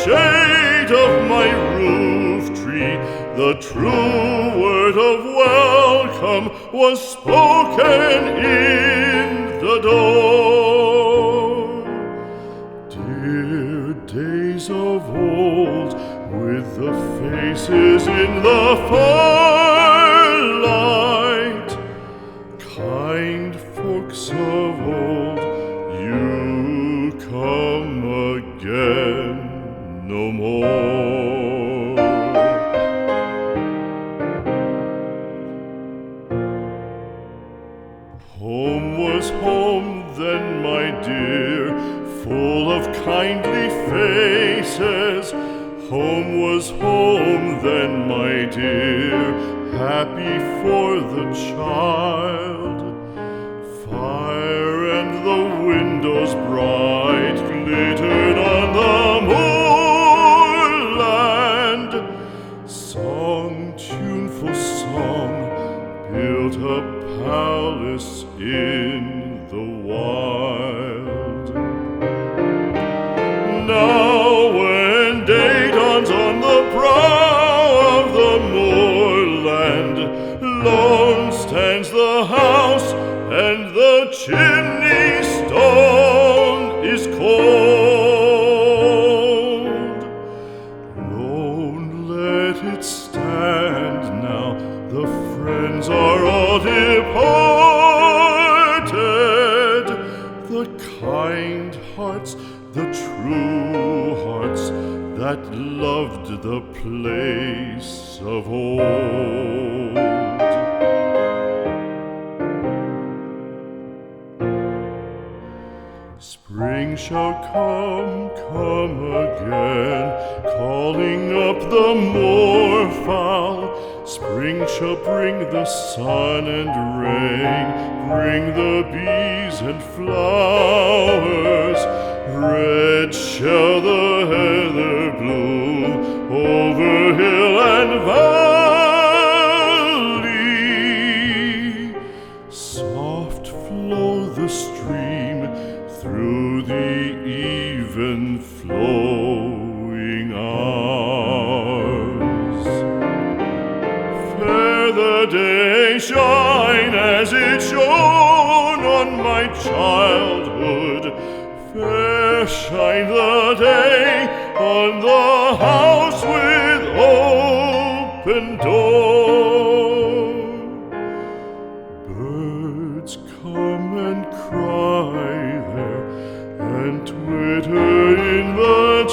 shade of my roof tree, the true word of welcome was spoken in the door. Dear days of old, with the faces in the firelight, kind folks of old, you come again no more. Home was home then, my dear, full of kindly faces. Home was home then, my dear, happy for the child. Fire and the windows bright glittered on the moorland. Song, tuneful song, built a palace in the wild. Now when day dawns on the brow of the moorland, lone stands the house and the chimney stone is cold. Lone, let it stand now, the friends are all departed. The kind hearts, the true hearts that loved the place of old. Spring shall come again, calling up the moorfowl. Spring shall bring the sun and rain, bring the bees and flowers. Red shall the heather bloom over hill and valley. Soft flow the stream through the even flowing hours. Fair the day shine as it shone on my childhood. Fair shine the day on the house with open door. Birds come and cry there and twitter in the